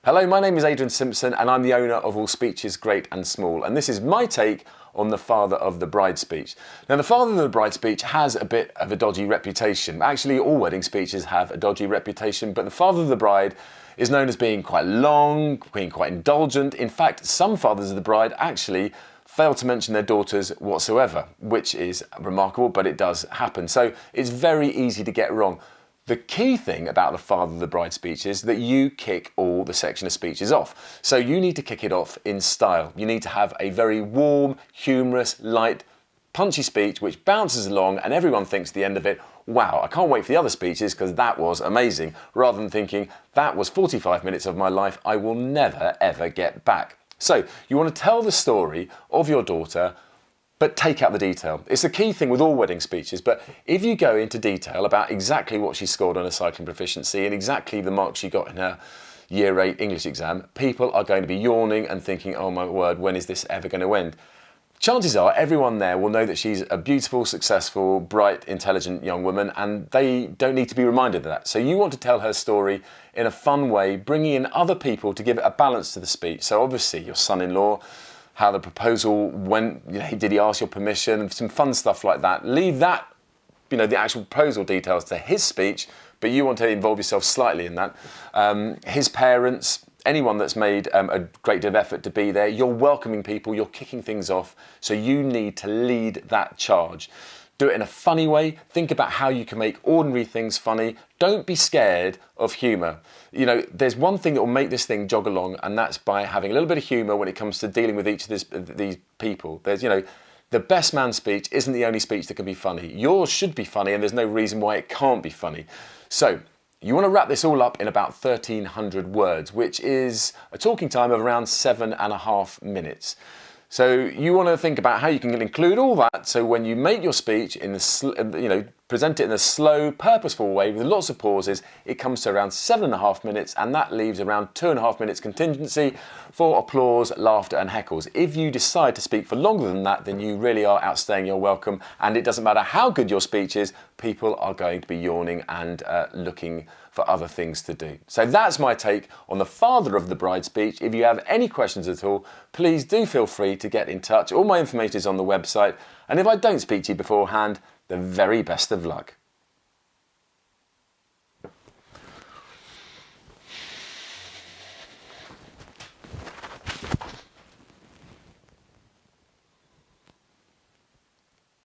Hello, my name is Adrian Simpson and I'm the owner of All Speeches Great and Small, and this is my take on the father of the bride speech. Now, the father of the bride speech has a bit of a dodgy reputation. Actually, all wedding speeches have a dodgy reputation, but the father of the bride is known as being quite long, being quite indulgent. In fact, some fathers of the bride actually fail to mention their daughters whatsoever, which is remarkable, but it does happen. So it's very easy to get wrong. The key thing about the father of the bride speech is that you kick all the section of speeches off. So you need to kick it off in style. You need to have a very warm, humorous, light, punchy speech which bounces along and everyone thinks at the end of it, wow, I can't wait for the other speeches because that was amazing, rather than thinking, that was 45 minutes of my life I will never ever get back. So you want to tell the story of your daughter, but take out the detail. It's the key thing with all wedding speeches, but if you go into detail about exactly what she scored on her cycling proficiency and exactly the marks she got in her Year 8 English exam, people are going to be yawning and thinking, oh my word, when is this ever going to end? Chances are everyone there will know that she's a beautiful, successful, bright, intelligent young woman, and they don't need to be reminded of that. So you want to tell her story in a fun way, bringing in other people to give it a balance to the speech. So obviously your son-in-law, how the proposal went, did he ask your permission, some fun stuff like that. Leave that, the actual proposal details to his speech, but you want to involve yourself slightly in that. His parents, anyone that's made a great deal of effort to be there, you're welcoming people, you're kicking things off, so you need to lead that charge. Do it in a funny way. Think about how you can make ordinary things funny. Don't be scared of humour. There's one thing that will make this thing jog along, and that's by having a little bit of humour when it comes to dealing with each of these people. There's, the best man speech isn't the only speech that can be funny. Yours should be funny, and there's no reason why it can't be funny. So you want to wrap this all up in about 1,300 words, which is a talking time of around 7.5 minutes. So you want to think about how you can include all that, so when you make your speech in the present it in a slow, purposeful way with lots of pauses, it comes to around 7.5 minutes, and that leaves around 2.5 minutes contingency for applause, laughter and heckles. If you decide to speak for longer than that, then you really are outstaying your welcome, and it doesn't matter how good your speech is, people are going to be yawning and looking for other things to do. So that's my take on the father of the bride speech. If you have any questions at all, please do feel free to get in touch. All my information is on the website, and if I don't speak to you beforehand, the very best of luck.